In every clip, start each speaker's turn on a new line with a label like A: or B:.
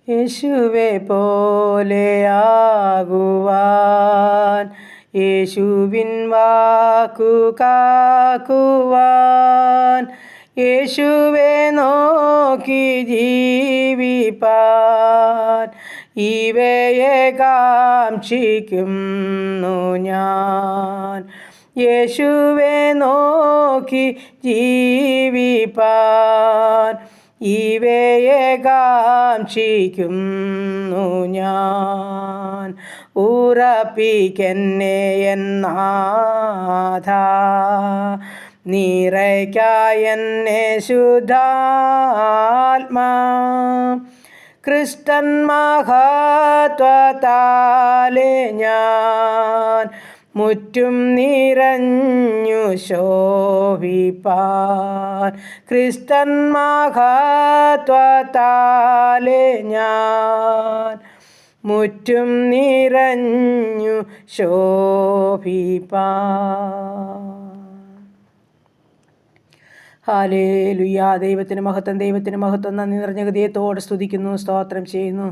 A: യേശുവെ പോലെയാകുവാൻ, യേശുവിൻ വാക്കു കാക്കുവാൻ, യേശുവെ നോക്കി ജീവിപ്പാൻ, ഇവയെ കാക്ഷിക്കുന്നു ഞാൻ. യേശുവെ നോക്കി ജീവിപ്പാൻ, ഇവയെ കാക്ഷിക്കുന്നു ഞാൻ. ഉറപ്പിക്കെന്നെ എന്നാഥ, നിറയ്ക്കായെന്നെ ശുദ്ധാത്മാ, ക്രിസ്തൻ മഹത്വത്താലെ ഞാൻ മുറ്റും നിറഞ്ഞു ശോഭിപ്പാൻ, ക്രിസ്തൻ മഹത്വത്താലെ ഞാൻ മുറ്റും നിറഞ്ഞു ശോഭിപ്പാൻ. ഹല്ലേലൂയ. ദൈവത്തിന് മഹത്വം, ദൈവത്തിന് മഹത്വം. നന്ദി നിറഞ്ഞ ഹൃദയത്തോടെ സ്തുതിക്കുന്നു, സ്തോത്രം ചെയ്യുന്നു.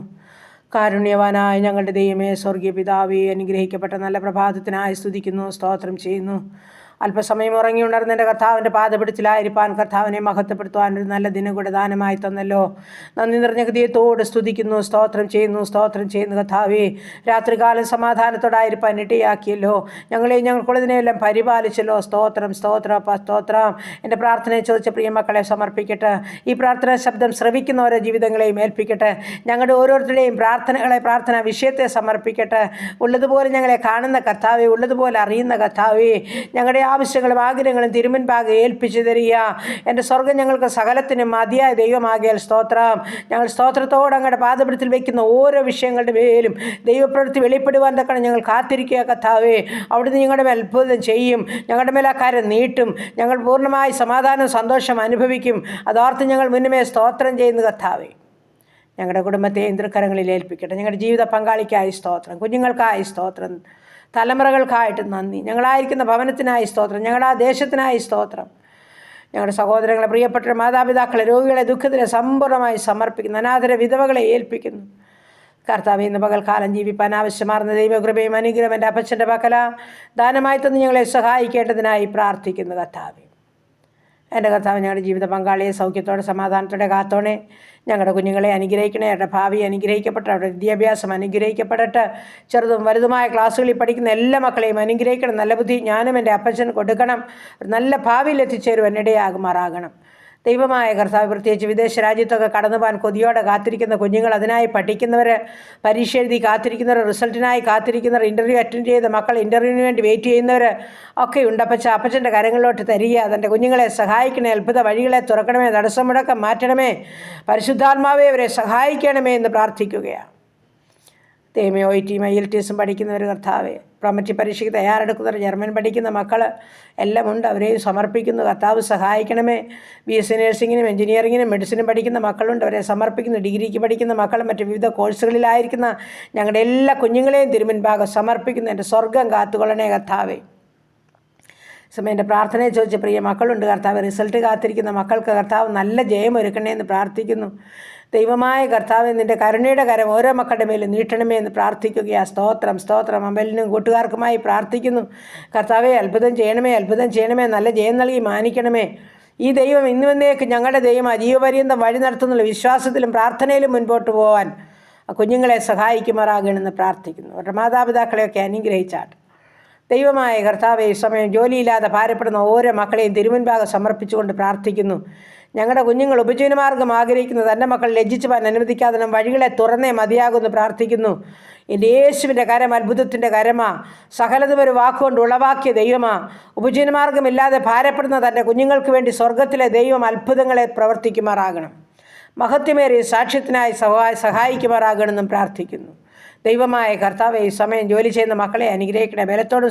A: കാരുണ്യവാനായ ഞങ്ങളുടെ ദൈവമേ, സ്വർഗീയ പിതാവേ, അനുഗ്രഹിക്കപ്പെട്ട നല്ല പ്രഭാതത്തിനായി സ്തുതിക്കുന്നു, സ്തോത്രം ചെയ്യുന്നു. അല്പസമയം ഉറങ്ങി ഉണർന്ന് എൻ്റെ കർത്താവിൻ്റെ പാദപിടിച്ചിലായിരിക്കാൻ കർത്താവിനെ മഹത്വപ്പെടുത്തുവാൻ ഒരു നല്ല ദിനം കൂടെ ദാനമായി തന്നല്ലോ. നന്ദി നിറഞ്ഞ ഹൃദയത്തോട് സ്തുതിക്കുന്നു, സ്തോത്രം ചെയ്യുന്നു, സ്തോത്രം ചെയ്യുന്നു. കർത്താവേ, രാത്രികാലം സമാധാനത്തോടായിരിക്കാൻ ഇടയാക്കിയല്ലോ. ഞങ്ങളെയും ഞങ്ങൾക്കുള്ളതിനെയെല്ലാം പരിപാലിച്ചല്ലോ. സ്തോത്രം, സ്തോത്രം, സ്തോത്രം. എൻ്റെ പ്രാർത്ഥനയെ ചോദിച്ച പ്രിയമക്കളെ സമർപ്പിക്കട്ടെ. ഈ പ്രാർത്ഥനാ ശബ്ദം ശ്രവിക്കുന്ന ഓരോ ജീവിതങ്ങളെയും ഏൽപ്പിക്കട്ടെ. ഞങ്ങളുടെ ഓരോരുത്തരുടെയും പ്രാർത്ഥനാ വിഷയത്തെ സമർപ്പിക്കട്ടെ. ഉള്ളതുപോലെ ഞങ്ങളെ കാണുന്ന കർത്താവേ, ഉള്ളതുപോലെ അറിയുന്ന കർത്താവേ, ഞങ്ങളുടെ ആവശ്യങ്ങളും ആഗ്രഹങ്ങളും തിരുമുൻപാകെ ഏൽപ്പിച്ചു തരിക. എൻ്റെ സ്വർഗം ഞങ്ങൾക്ക് സകലത്തിനും മതിയായ ദൈവമാകിയാൽ സ്തോത്രം. ഞങ്ങൾ സ്തോത്രത്തോടെ അങ്ങയുടെ പാദപീഠത്തിൽ വയ്ക്കുന്ന ഓരോ വിഷയങ്ങളുടെ മേലും ദൈവപ്രവൃത്തി വെളിപ്പെടുവാൻ തക്കണം ഞങ്ങൾ കാത്തിരിക്കുക കർത്താവേ. അവിടുന്ന് ഞങ്ങളുടെ മേൽ അത്ഭുതം ചെയ്യും. ഞങ്ങളുടെ മേൽ ആ കാര്യം നീട്ടും. ഞങ്ങൾ പൂർണ്ണമായി സമാധാനം സന്തോഷം അനുഭവിക്കും. അതോർത്ത് ഞങ്ങൾ മുന്നമേ സ്തോത്രം ചെയ്യുന്നു കർത്താവേ. ഞങ്ങളുടെ കുടുംബത്തെ തൃക്കരങ്ങളിൽ ഏൽപ്പിക്കട്ടെ. ഞങ്ങളുടെ ജീവിത പങ്കാളിക്കായി സ്തോത്രം, കുഞ്ഞുങ്ങൾക്കായി സ്തോത്രം, തലമുറകൾക്കായിട്ട് നന്ദി. ഞങ്ങളായിരിക്കുന്ന ഭവനത്തിനായി സ്തോത്രം, ഞങ്ങളുടെ ആ ദേശത്തിനായി സ്തോത്രം. ഞങ്ങളുടെ സഹോദരങ്ങളെ, പ്രിയപ്പെട്ട മാതാപിതാക്കളെ, രോഗികളെ, ദുഃഖത്തിലെ സമ്പൂർണ്ണമായി സമർപ്പിക്കുന്നു. അനാഥരെ, വിധവകളെ ഏൽപ്പിക്കുന്നു കർത്താവേ. ഇന്ന് പകൽക്കാലം ജീവിപ്പാൻ ആവശ്യമാർന്ന ദൈവകൃപയും അനുഗ്രഹം എൻ്റെ അപ്പച്ചൻ്റെ പക്കല ദാനമായി തന്ന് ഞങ്ങളെ സഹായിക്കേണ്ടതിനായി പ്രാർത്ഥിക്കുന്നു കർത്താവേ. എൻ്റെ കർത്താവ്, ഞങ്ങളുടെ ജീവിത പങ്കാളിയെ സൗഖ്യത്തോടെ സമാധാനത്തോടെ കാത്തോണേ. ഞങ്ങളുടെ കുഞ്ഞുങ്ങളെ അനുഗ്രഹിക്കണേ. അവരുടെ ഭാവി അനുഗ്രഹിക്കപ്പെട്ടെ, അവരുടെ വിദ്യാഭ്യാസം അനുഗ്രഹിക്കപ്പെടട്ടെ. ചെറുതും വലുതുമായ ക്ലാസ്സുകളിൽ പഠിക്കുന്ന എല്ലാ മക്കളെയും അനുഗ്രഹിക്കണം. നല്ല ബുദ്ധി ഞാനും എൻ്റെ അപ്പച്ചന് കൊടുക്കണം. ഒരു നല്ല ഭാവിയിൽ എത്തിച്ചേരുവാൻ ഇടയാകുമാറാകണം. ദൈവമായ കർത്താവ്, പ്രത്യേകിച്ച് വിദേശ രാജ്യത്തൊക്കെ കടന്നു പോകാൻ കൊതിയോടെ കാത്തിരിക്കുന്ന കുഞ്ഞുങ്ങൾ, അതിനായി പഠിക്കുന്നവർ, പരീക്ഷ എഴുതി കാത്തിരിക്കുന്നവർ, റിസൾട്ടിനായി കാത്തിരിക്കുന്നവർ, ഇൻ്റർവ്യൂ അറ്റൻഡ് ചെയ്ത മക്കൾ, ഇൻ്റർവ്യൂവിന് വേണ്ടി വെയിറ്റ് ചെയ്യുന്നവർ ഒക്കെ ഉണ്ട്. അപ്പച്ചൻ്റെ കരങ്ങളിലോട്ട് തരിക. തൻ്റെ കുഞ്ഞുങ്ങളെ സഹായിക്കണേ. അത്ഭുത വഴികളെ തുറക്കണമേ. തടസ്സം മുടക്കം മാറ്റണമേ. പരിശുദ്ധാത്മാവേ, അവരെ സഹായിക്കണമേ എന്ന് പ്രാർത്ഥിക്കുകയാണ്. ദൈവമേ, OITയും IELTSും പഠിക്കുന്നവർ കർത്താവേ, പ്രൊമറ്റി പരീക്ഷയ്ക്ക് തയ്യാറെടുക്കുന്നവർ, ജർമ്മൻ പഠിക്കുന്ന മക്കൾ എല്ലാം ഉണ്ട്. അവരെയും സമർപ്പിക്കുന്നു. കർത്താവ് സഹായിക്കണമേ. BSc നഴ്സിങ്ങിനും എഞ്ചിനീയറിങ്ങിനും മെഡിസിനും പഠിക്കുന്ന മക്കളുണ്ട്. അവരെ സമർപ്പിക്കുന്നു. ഡിഗ്രിക്ക് പഠിക്കുന്ന മക്കളും മറ്റ് വിവിധ കോഴ്സുകളിലായിരിക്കുന്ന ഞങ്ങളുടെ എല്ലാ കുഞ്ഞുങ്ങളെയും തിരുമുൻപാകെ സമർപ്പിക്കുന്നു. എൻ്റെ സ്വർഗം കാത്തുകൊള്ളണേ കർത്താവേ. എൻ്റെ പ്രാർത്ഥനയെ ചോദിച്ച പ്രിയ മക്കളുണ്ട് കർത്താവ്. റിസൾട്ട് കാത്തിരിക്കുന്ന മക്കൾക്ക് കർത്താവ് നല്ല ജയം ഒരുക്കണേ എന്ന് പ്രാർത്ഥിക്കുന്നു. ദൈവമായ കർത്താവ്, നിൻ്റെ കരുണയുടെ കരം ഓരോ മക്കളുടെ മേലും നീട്ടണമേ എന്ന് പ്രാർത്ഥിക്കുകയാണ്. സ്തോത്രം, സ്തോത്രം. അമ്പലിനും കൂട്ടുകാർക്കുമായി പ്രാർത്ഥിക്കുന്നു കർത്താവെ. അത്ഭുതം ചെയ്യണമേ, അത്ഭുതം ചെയ്യണമേ. നല്ല ജയം നൽകി മാനിക്കണമേ. ഈ ദൈവം ഇന്നുവന്നേക്ക് ഞങ്ങളുടെ ദൈവം ജീവപര്യന്തം വഴി നടത്തുന്നുള്ള വിശ്വാസത്തിലും പ്രാർത്ഥനയിലും മുൻപോട്ട് പോകാൻ കുഞ്ഞുങ്ങളെ സഹായിക്കുമാറാകണമെന്ന് പ്രാർത്ഥിക്കുന്നു. അവരുടെ മാതാപിതാക്കളെയൊക്കെ അനുഗ്രഹിച്ചാട്ട്. ദൈവമായ കർത്താവെ, ഈ സമയം ജോലിയില്ലാതെ ഭാരപ്പെടുന്ന ഓരോ മക്കളെയും തിരുമുൻപാകെ സമർപ്പിച്ചുകൊണ്ട് പ്രാർത്ഥിക്കുന്നു. ഞങ്ങളുടെ കുഞ്ഞുങ്ങൾ ഉപജീവനമാർഗം ആഗ്രഹിക്കുന്ന തൻ്റെ മക്കൾ ലജ്ജിച്ചു പോകാൻ അനുവദിക്കാതെ വഴികളെ തുറന്നേ മതിയാകുമെന്ന് പ്രാർത്ഥിക്കുന്നു. എൻ്റെ യേശുവിൻ്റെ കരം അത്ഭുതത്തിൻ്റെ കരമാ. സകലതും ഒരു വാക്കുകൊണ്ട് ഉളവാക്കിയ ദൈവമാ. ഉപജീവനമാർഗമില്ലാതെ ഭാരപ്പെടുന്ന തൻ്റെ കുഞ്ഞുങ്ങൾക്ക് വേണ്ടി സ്വർഗത്തിലെ ദൈവം അത്ഭുതങ്ങളെ പ്രവർത്തിക്കുമാറാകണം. മഹത്വമേറിയ സാക്ഷ്യത്തിനായി സഹായിക്കുമാറാകണമെന്നും പ്രാർത്ഥിക്കുന്നു. ദൈവമായ കർത്താവെ, ഈ സമയം ജോലി ചെയ്യുന്ന മക്കളെ അനുഗ്രഹിക്കണേ. ബലത്തോടും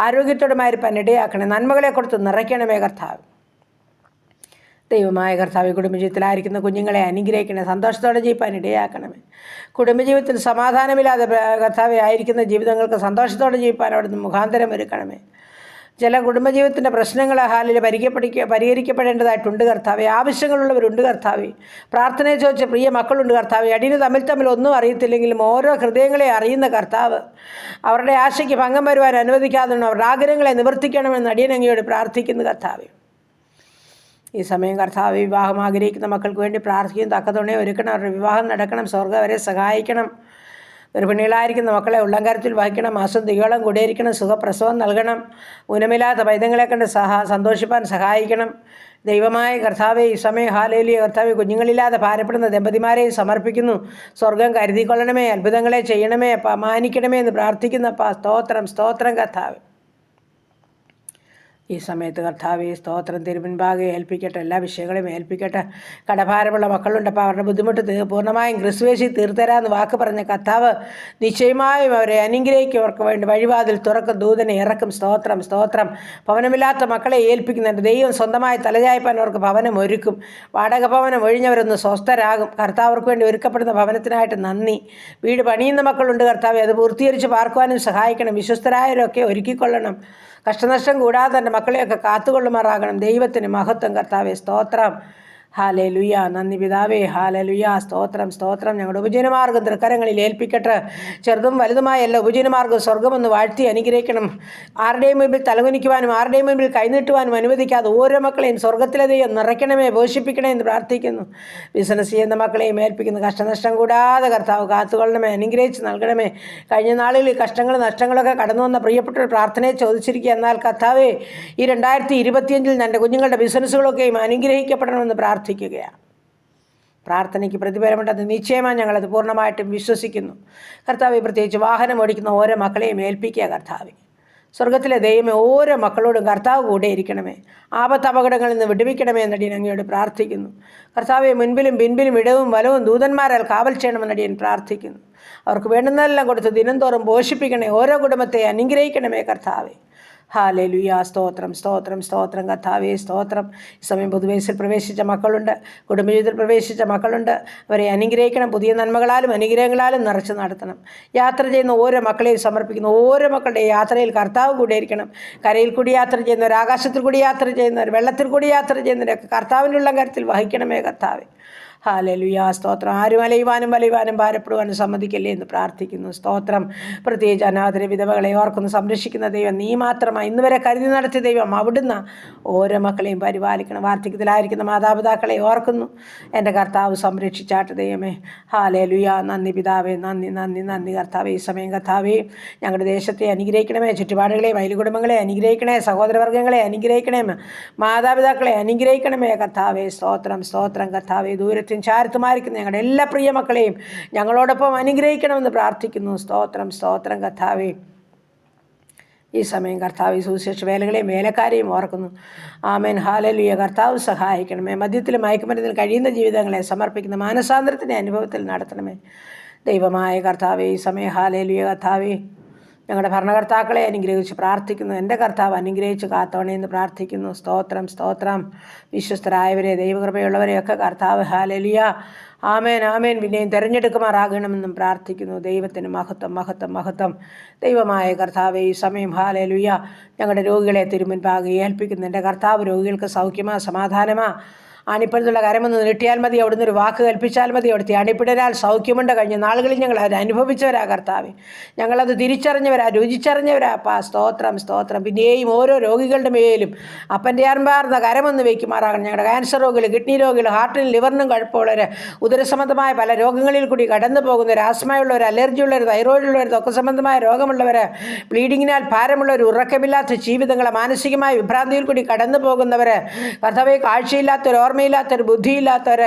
A: ആരോഗ്യത്തോടുമായിരിക്കാൻ ഇടയാക്കണേ. നന്മകളെ കൊടുത്ത് നിറയ്ക്കണമേ കർത്താവ്. ദൈവമായ കർത്താവ്, കുടുംബജീവിതത്തിലായിരിക്കുന്ന കുഞ്ഞുങ്ങളെ അനുഗ്രഹിക്കണേ. സന്തോഷത്തോടെ ജീവിക്കാൻ ഇടയാക്കണമേ. കുടുംബജീവിതത്തിൽ സമാധാനമില്ലാതെ കർത്താവെ ആയിരിക്കുന്ന ജീവിതങ്ങൾക്ക് സന്തോഷത്തോടെ ജീവിക്കാൻ അവിടുന്ന് മുഖാന്തരം ഒരുക്കണമേ. ചില കുടുംബജീവിതത്തിൻ്റെ പ്രശ്നങ്ങൾ ഹാലിൽ പരിഹരിക്കപ്പെടേണ്ടതായിട്ടുണ്ട് കർത്താവെ. ആവശ്യങ്ങളുള്ളവരുണ്ട് കർത്താവെ. പ്രാർത്ഥനയെ ചോദിച്ച പ്രിയ മക്കളുണ്ട് കർത്താവെ. അടിയിൽ തമ്മിൽ ഒന്നും അറിയത്തില്ലെങ്കിലും ഓരോ ഹൃദയങ്ങളെ അറിയുന്ന കർത്താവ് അവരുടെ ആശയ്ക്ക് ഭംഗം വരുവാൻ അനുവദിക്കാതെ അവരുടെ ആഗ്രഹങ്ങളെ നിവർത്തിക്കണമെന്ന് അടിയനങ്ങയോട് പ്രാർത്ഥിക്കുന്നു കർത്താവെ. ഈ സമയം കർത്താവ് വിവാഹം ആഗ്രഹിക്കുന്ന മക്കൾക്ക് വേണ്ടി പ്രാർത്ഥിക്കും. തക്കതുണയെ ഒരുക്കണം. അവരുടെ വിവാഹം നടക്കണം. സ്വർഗ്ഗം അവരെ സഹായിക്കണം. ഗർഭിണികളായിരിക്കുന്ന മക്കളെ ഉള്ളംകരത്തിൽ വഹിക്കണം. മാസം തികയോളം കൂടിയിരിക്കണം. സുഖപ്രസവം നൽകണം. ഊനമില്ലാത്ത പൈതങ്ങളെ കണ്ട് സന്തോഷിപ്പാൻ സഹായിക്കണം. ദൈവമായ കർത്താവെ, ഈ സമയം ഹല്ലേലൂയ കർത്താവെ, കുഞ്ഞുങ്ങളില്ലാതെ ഭാരപ്പെടുന്ന ദമ്പതിമാരെയും സമർപ്പിക്കുന്നു. സ്വർഗം കരുതിക്കൊള്ളണമേ, അത്ഭുതങ്ങളെ ചെയ്യണമേ, മാനിക്കണമേ എന്ന് പ്രാർത്ഥിക്കുന്നപ്പാ. സ്തോത്രം സ്തോത്രം കർത്താവ്. ഈ സമയത്ത് കർത്താവെ സ്തോത്രം തിരുമുൻപാകെ ഏൽപ്പിക്കട്ടെ. എല്ലാ വിഷയങ്ങളെയും ഏൽപ്പിക്കട്ടെ. കടഭാരമുള്ള മക്കളുണ്ടപ്പോൾ അവരുടെ ബുദ്ധിമുട്ട് പൂർണ്ണമായും ക്രിസ്തുവേശി തീർത്തരാമെന്ന് വാക്ക് പറഞ്ഞ കർത്താവ് നിശ്ചയമായും അവരെ അനുഗ്രഹിക്കും. അവർക്ക് വേണ്ടി വഴിവാതിൽ തുറക്കും, ദൂതനെ ഇറക്കും. സ്തോത്രം സ്തോത്രം. ഭവനമില്ലാത്ത മക്കളെ ഏൽപ്പിക്കുന്നുണ്ട്. ദൈവം സ്വന്തമായി തലചായ്പാൻ അവർക്ക് ഭവനം ഒരുക്കും. വാടക ഭവനം ഒഴിഞ്ഞവരൊന്ന് സ്വസ്ഥരാകും. കർത്താവ് അവർക്ക് വേണ്ടി ഒരുക്കപ്പെടുന്ന ഭവനത്തിനായിട്ട് നന്ദി. വീട് പണിയുന്ന മക്കളുണ്ട് കർത്താവെ, അത് പൂർത്തീകരിച്ച് പാർക്കുവാനും സഹായിക്കണം. വിശ്വസ്തരായവരൊക്കെ ഒരുക്കിക്കൊള്ളണം. കഷ്ടനഷ്ടം കൂടാതെ തന്നെ മക്കളെയൊക്കെ കാത്തുകൊള്ളുമാറാകണം. ദൈവത്തിന് മഹത്വം കർത്താവെ. സ്തോത്രം. ഹാലേലുയ. നന്ദി പിതാവേ. ഹാലേലുയ. സ്തോത്രം സ്തോത്രം. ഞങ്ങളുടെ ഉപജീവനമാർഗ്ഗം തൃക്കരങ്ങളിൽ ഏൽപ്പിക്കട്ടെ. ചെറുതും വലുതുമായ എല്ലാ ഉപജീവനമാർഗ്ഗം സ്വർഗ്ഗമൊന്ന് വാഴ്ത്തി അനുഗ്രഹിക്കണം. ആരുടെയും മുമ്പിൽ തലകുനിക്കുവാനും ആരുടെയും മുമ്പിൽ കൈനീട്ടുവാനും അനുവദിക്കാതെ ഓരോ മക്കളെയും സ്വർഗ്ഗത്തിലെ ദൈവം നിറയ്ക്കണമേ, പോഷിപ്പിക്കണേ എന്ന് പ്രാർത്ഥിക്കുന്നു. ബിസിനസ് ചെയ്യുന്ന മക്കളെയും ഏൽപ്പിക്കുന്നു. കഷ്ടനഷ്ടം കൂടാതെ കർത്താവ് കാത്തുകൊള്ളണമേ, അനുഗ്രഹിച്ച് നൽകണമേ. കഴിഞ്ഞ നാളുകളിൽ കഷ്ടങ്ങളും നഷ്ടങ്ങളൊക്കെ കടന്നു വന്ന പ്രിയപ്പെട്ട പ്രാർത്ഥനയെ ചോദിച്ചിരിക്കുക. എന്നാൽ കർത്താവേ, ഈ 2025 എൻ്റെ കുഞ്ഞുങ്ങളുടെ ബിസിനസ്സുകളൊക്കെയും അനുഗ്രഹിക്കപ്പെടണമെന്ന് പ്രാർത്ഥിക്കുകയാണ്. പ്രാർത്ഥനയ്ക്ക് പ്രതിഫലമുണ്ടെന്ന് നിശ്ചയമായി ഞങ്ങളത് പൂർണ്ണമായിട്ടും വിശ്വസിക്കുന്നു. കർത്താവെ, പ്രത്യേകിച്ച് വാഹനം ഓടിക്കുന്ന ഓരോ മക്കളെയും ഏൽപ്പിക്കുക കർത്താവെ. സ്വർഗത്തിലെ ദൈവമേ, ഓരോ മക്കളോടും കർത്താവ് കൂടെ ഇരിക്കണമേ. ആപത്ത് അപകടങ്ങളിൽ നിന്ന് വിടുവിക്കണമേ എന്നടിയൻ അങ്ങയോട് പ്രാർത്ഥിക്കുന്നു. കർത്താവെ, മുൻപിലും പിൻപിലും ഇടവും വലവും ദൂതന്മാരാൽ കാവൽ ചെയ്യണമെന്നടിയൻ പ്രാർത്ഥിക്കുന്നു. അവർക്ക് വേണ്ടുന്നതെല്ലാം കൊടുത്ത് ദിനംതോറും പോഷിപ്പിക്കണേ. ഓരോ കുടുംബത്തെ അനുഗ്രഹിക്കണമേ കർത്താവെ. ഹാലേലുയ. സ്തോത്രം സ്തോത്രം സ്തോത്രം കർത്താവേ. സ്തോത്രം. ഈ സമയം പുതുവയസ്സിൽ പ്രവേശിച്ച മക്കളുണ്ട്, കുടുംബജീവിതത്തിൽ പ്രവേശിച്ച മക്കളുണ്ട്. അവരെ അനുഗ്രഹിക്കണം. പുതിയ നന്മകളാലും അനുഗ്രഹങ്ങളാലും നിറച്ച് നടത്തണം. യാത്ര ചെയ്യുന്ന ഓരോ മക്കളെയും സമർപ്പിക്കുന്നു. ഓരോ മക്കളുടെ യാത്രയിൽ കർത്താവ് കൂടെ ഇരിക്കണം. കരയിൽ കൂടി യാത്ര ചെയ്യുന്നവർ, ആകാശത്തിൽ കൂടി യാത്ര ചെയ്യുന്നവർ, വെള്ളത്തിൽ കൂടി യാത്ര ചെയ്യുന്നവരൊക്കെ കർത്താവിനുള്ള കാര്യത്തിൽ വഹിക്കണമേ കർത്താവേ. ഹാലേലുയ. സ്തോത്രം. ആരും വലയുവാനും ഭാരപ്പെടുവാനും സമ്മതിക്കല്ലേ എന്ന് പ്രാർത്ഥിക്കുന്നു. സ്തോത്രം. പ്രത്യേകിച്ച് അനാഥര വിധവകളെ ഓർക്കുന്നു സംരക്ഷിക്കുന്ന ദൈവം നീ മാത്രമാണ്. ഇന്ന് വരെ കരുതി നടത്തിയ ദൈവം അവിടുന്ന് ഓരോ മക്കളെയും പരിപാലിക്കണം. വാർദ്ധക്യത്തിലായിരിക്കുന്ന മാതാപിതാക്കളെ ഓർക്കുന്നു. എൻ്റെ കർത്താവ് സംരക്ഷിച്ചാട്ട് ദൈവമേ. ഹാലേലുയ. നന്ദി പിതാവേ. നന്ദി നന്ദി നന്ദി കർത്താവേ. ഈ സമയം കർത്താവേ, ഞങ്ങളുടെ ദേശത്തെ അനുഗ്രഹിക്കണമേ. ചുറ്റുപാടുകളെയും അയൽകുടുംബങ്ങളെ അനുഗ്രഹിക്കണേ. സഹോദരവർഗ്ഗങ്ങളെ അനുഗ്രഹിക്കണേ. മാതാപിതാക്കളെ അനുഗ്രഹിക്കണമേ കർത്താവേ. സ്തോത്രം സ്തോത്രം കർത്താവേ. ദൂരത്തിൽ ചാരത്തുമായിരിക്കുന്ന ഞങ്ങളുടെ എല്ലാ പ്രിയ മക്കളെയും ഞങ്ങളോടൊപ്പം അനുഗ്രഹിക്കണമെന്ന് പ്രാർത്ഥിക്കുന്നു. സ്തോത്രം സ്തോത്രം കർത്താവേ. ഈ സമയം കർത്താവ് സുവിശേഷ വേലകളെയും വേലക്കാരെയും ഓർക്കുന്നു. ആമേൻ. ഹാലേലുയ. കർത്താവ് സഹായിക്കണമേ. മദ്യത്തിലും മയക്കുമരുന്നിലും കഴിയുന്ന ജീവിതങ്ങളെ സമർപ്പിക്കുന്ന മാനസാന്തരത്തിൻ്റെ അനുഭവത്തിൽ നടത്തണമേ ദൈവമായ കർത്താവേ. ഈ സമയം ഹാലേലുയ കർത്താവേ, ഞങ്ങളുടെ ഭരണകർത്താക്കളെ അനുഗ്രഹിച്ച് പ്രാർത്ഥിക്കുന്നു. എൻ്റെ കർത്താവ് അനുഗ്രഹിച്ച് കാത്തോണേ എന്ന് പ്രാർത്ഥിക്കുന്നു. സ്തോത്രം സ്തോത്രം. വിശ്വസ്തരായവരെ, ദൈവകൃപയുള്ളവരെയൊക്കെ കർത്താവ് ഹാലേലുയ ആമേൻ ആമേൻ പിന്നെയും തിരഞ്ഞെടുക്കുമാറാകണമെന്നും പ്രാർത്ഥിക്കുന്നു. ദൈവത്തിന് മഹത്വം മഹത്വം മഹത്വം. ദൈവമായ കർത്താവേ, ഈ സമയം ഹാലേലുയ ഞങ്ങളുടെ രോഗികളെ തിരുമുൻപാകെ ഏൽപ്പിക്കുന്നു. എൻ്റെ കർത്താവ് രോഗികൾക്ക് സൗഖ്യമാ സമാധാനമാ. ആണിപ്പഴുതുള്ള കരമൊന്ന് നീട്ടിയാൽ മതി, അവിടുന്ന് ഒരു വാക്ക് കൽപ്പിച്ചാൽ മതി, അവിടുത്തെ അണിപ്പിടരാൽ സൗഖ്യമുണ്ട്. കഴിഞ്ഞ നാളുകളിൽ ഞങ്ങൾ അത് അനുഭവിച്ചവരാ കർത്താവേ. ഞങ്ങളത് തിരിച്ചറിഞ്ഞവരാ, രുചിച്ചറിഞ്ഞവരാ അപ്പാ. സ്തോത്രം സ്തോത്രം. പിന്നെയും ഓരോ രോഗികളുടെ മേലും അപ്പൻ്റെ അൻപാർന്ന കരമൊന്ന് വയ്ക്കുമാറാകണം. ഞങ്ങളുടെ ക്യാൻസർ രോഗികൾ, കിഡ്നി രോഗികൾ, ഹാർട്ടിനും ലിവറിനും കുഴപ്പമുള്ളവർ, ഉദരസംബന്ധമായ പല രോഗങ്ങളിൽ കൂടി കടന്നു പോകുന്നവർ, ആസ്മയുള്ളവർ, അലർജിയുള്ളവർ, തൈറോയിഡുള്ളവർ, തൊക്ക സംബന്ധമായ രോഗമുള്ളവർ, ബ്ലീഡിങ്ങിനാൽ ഭാരമുള്ളവർ, ഉറക്കമില്ലാത്ത ജീവിതങ്ങൾ, മാനസികമായ വിഭ്രാന്തിയിൽ കൂടി കടന്നു പോകുന്നവർ, കർത്താവേ, കാഴ്ചയില്ലാത്തവർ, ഓർമ്മയില്ലാത്തവർ, ബുദ്ധിയില്ലാത്തവർ,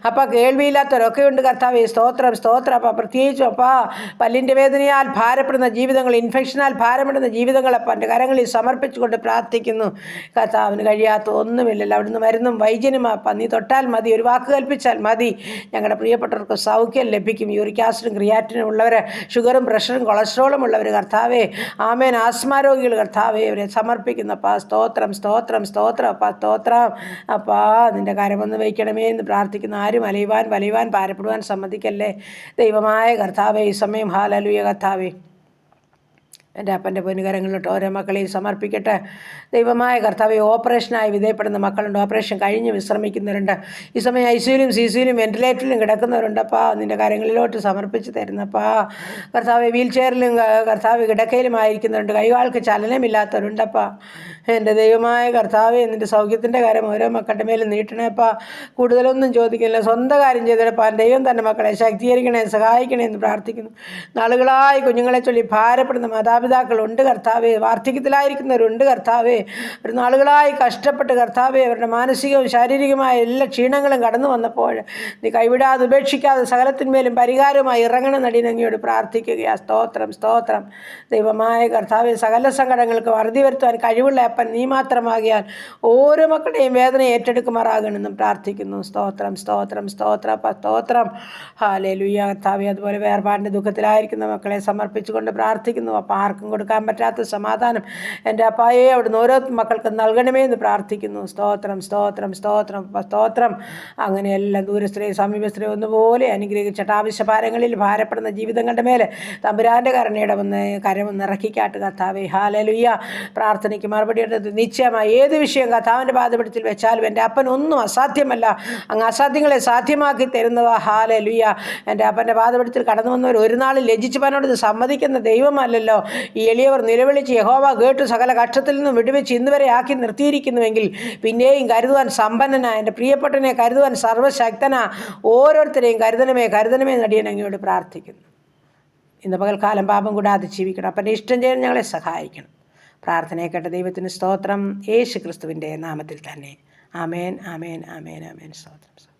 A: അപ്പം കേൾവിയില്ലാത്തവരൊക്കെ ഉണ്ട് കർത്താവേ. സ്തോത്രം സ്തോത്രം. അപ്പം പ്രത്യേകിച്ചും അപ്പം പല്ലിൻ്റെ വേദനയാൽ ഭാരപ്പെടുന്ന ജീവിതങ്ങൾ, ഇൻഫെക്ഷനാൽ ഭാരപ്പെടുന്ന ജീവിതങ്ങളപ്പം എൻ്റെ കരങ്ങളിൽ സമർപ്പിച്ചുകൊണ്ട് പ്രാർത്ഥിക്കുന്നു. കർത്താവിന് കഴിയാത്ത ഒന്നുമില്ലല്ലോ. അവിടുന്ന് മരുന്നും വൈദ്യനും അപ്പം നീ തൊട്ടാൽ മതി, ഒരു വാക്ക് കൽപ്പിച്ചാൽ മതി. ഞങ്ങളുടെ പ്രിയപ്പെട്ടവർക്ക് സൗഖ്യം ലഭിക്കും. യൂറിക് ആസിഡും ക്രിയാറ്റിനും ഉള്ളവർ, ഷുഗറും പ്രഷറും കൊളസ്ട്രോളും ഉള്ളവർ കർത്താവേ, ആമേൻ, ആസ്മ രോഗികൾ കർത്താവേ, അവരെ സമർപ്പിക്കുന്നപ്പാ. സ്തോത്രം സ്തോത്രം സ്തോത്രം അപ്പാ. സ്തോത്രം അപ്പാ. നിൻ്റെ കരമൊന്ന് വയ്ക്കണമേ എന്ന് പ്രാർത്ഥിക്കുന്നു. ആരും വലയുവാൻ ഭാരപ്പെടുവാൻ സമ്മതിക്കല്ലേ ദൈവമായ കർത്താവേ. ഈ സമയം ഹാലേലുയ കർത്താവേ, എൻ്റെ അപ്പൻ്റെ പൊന്നുകരങ്ങളിലോട്ട് ഓരോ മക്കളെയും സമർപ്പിക്കട്ടെ. ദൈവമായ കർത്താവെ, ഓപ്പറേഷനായി വിധേയപ്പെടുന്ന മക്കളുണ്ട്, ഓപ്പറേഷൻ കഴിഞ്ഞ് വിശ്രമിക്കുന്നവരുണ്ട്, ഈ സമയം ഐസിയുലും സിസിയിലും വെന്റിലേറ്ററിലും കിടക്കുന്നവരുണ്ട്. അപ്പാ നിൻ്റെ കാര്യങ്ങളിലോട്ട് സമർപ്പിച്ച് തരുന്നപ്പാ. കർത്താവെ, വീൽ ചെയറിലും കർത്താവ് കിടക്കയിലുമായിരിക്കുന്നവരുണ്ട്, കൈകാൾക്ക് ചലനമില്ലാത്തവരുണ്ടപ്പാ. എൻ്റെ ദൈവമായ കർത്താവെ, നിൻ്റെ സൗഖ്യത്തിൻ്റെ കാര്യം ഓരോ മക്കളുടെ മേലും നീട്ടണേപ്പാ. കൂടുതലൊന്നും ചോദിക്കില്ല, സ്വന്തം കാര്യം ചെയ്തെടുപ്പാൻ ദൈവം തന്നെ മക്കളെ ശക്തീകരിക്കണേ, സഹായിക്കണേ എന്ന് പ്രാർത്ഥിക്കുന്നു. നാളുകളായി കുഞ്ഞുങ്ങളെ ചൊല്ലി ഭാരപ്പെടുന്ന മാതാപിതാക്കളുണ്ട് കർത്താവെ, വാർദ്ധക്യത്തിലായിരിക്കുന്നവരുണ്ട് കർത്താവെ, ഒരു നാളുകളായി കഷ്ടപ്പെട്ട് കർത്താവെ അവരുടെ മാനസികവും ശാരീരികമായ എല്ലാ ക്ഷീണങ്ങളും കടന്നു വന്നപ്പോൾ നീ കൈവിടാതെ ഉപേക്ഷിക്കാതെ സകലത്തിന്മേലും പരിഹാരമായി ഇറങ്ങണം നടിനങ്ങിയോട് പ്രാർത്ഥിക്കുകയാ. സ്തോത്രം, സ്തോത്രം. ദൈവമായ കർത്താവെ, സകല സങ്കടങ്ങൾക്ക് അറുതി വരുത്തുവാൻ കഴിവുള്ള അപ്പൻ നീ മാത്രമാകിയാൽ ഓരോ മക്കളുടെയും വേദന ഏറ്റെടുക്കുമാറാകണമെന്നും പ്രാർത്ഥിക്കുന്നു. സ്തോത്രം, സ്തോത്രം, സ്തോത്രം, സ്തോത്രം. ഹല്ലേലൂയ കർത്താവെ. അതുപോലെ വേർപാടിൻ്റെ ദുഃഖത്തിലായിരിക്കുന്ന മക്കളെ സമർപ്പിച്ചുകൊണ്ട് പ്രാർത്ഥിക്കുന്നു. അപ്പം ആർക്കും കൊടുക്കാൻ പറ്റാത്ത സമാധാനം എൻ്റെ അപ്പായെ അവിടുന്ന് ഓരോ മക്കൾക്ക് നൽകണമേ എന്ന് പ്രാർത്ഥിക്കുന്നു. സ്തോത്രം, സ്തോത്രം, സ്തോത്രം, സ്തോത്രം. അങ്ങനെയെല്ലാം ദൂരസ്ഥരെ സമീപസ്ഥരെ ഒന്നുപോലെ അനുഗ്രഹിച്ചിട്ട് ആവശ്യഭാരങ്ങളിൽ ഭാരപ്പെടുന്ന ജീവിതങ്ങളുടെ മേലെ തമ്പുരാൻ്റെ കരമൊന്ന് ഇറക്കിക്കാട്ട് കർത്താവെ. ഹല്ലേലൂയ. പ്രാർത്ഥനയ്ക്ക് മറുപടി എടുത്ത് നിശ്ചയമായി ഏത് വിഷയം കർത്താവിൻ്റെ പാദപീഠത്തിൽ വെച്ചാലും എൻ്റെ അപ്പൻ ഒന്നും അസാധ്യമല്ല, അങ്ങ് അസാധ്യങ്ങളെ സാധ്യമാക്കി തരുന്നവ. ഹല്ലേലൂയ. എൻ്റെ അപ്പൻ്റെ പാദപീഠത്തിൽ കടന്നു വന്നവർ ഒരു നാളിൽ ലജ്ജിച്ചവനോട് സമ്മതിക്കുന്ന ദൈവമല്ലല്ലോ. ഈ എളിയവർ നിലവിളിച്ച് യഹോവ കേട്ടു സകല കഷ്ടത്തിൽ നിന്നും വിടുവിച്ച് ഇന്നുവരെ ആക്കി നിർത്തിയിരിക്കുന്നുവെങ്കിൽ പിന്നെയും കരുതുവാൻ സമ്പന്നനാ, എൻ്റെ പ്രിയപ്പെട്ടനെ കരുതുവാൻ സർവ്വശക്തനാ. ഓരോരുത്തരെയും കരുതണമേ, കരുതണമേ നടിയൻ അങ്ങയോട് പ്രാർത്ഥിക്കുന്നു. ഇന്ന് പകൽക്കാലം പാപം കൂടാതെ ജീവിക്കണം. അപ്പൻ്റെ ഇഷ്ടം ചെയ്യാൻ ഞങ്ങളെ സഹായിക്കണം. പ്രാർത്ഥനയെ കേട്ട ദൈവത്തിന് സ്തോത്രം, യേശു ക്രിസ്തുവിൻ്റെ നാമത്തിൽ തന്നെ. ആമേൻ, ആമേൻ, ആമേൻ, ആമേൻ. സ്തോത്രം.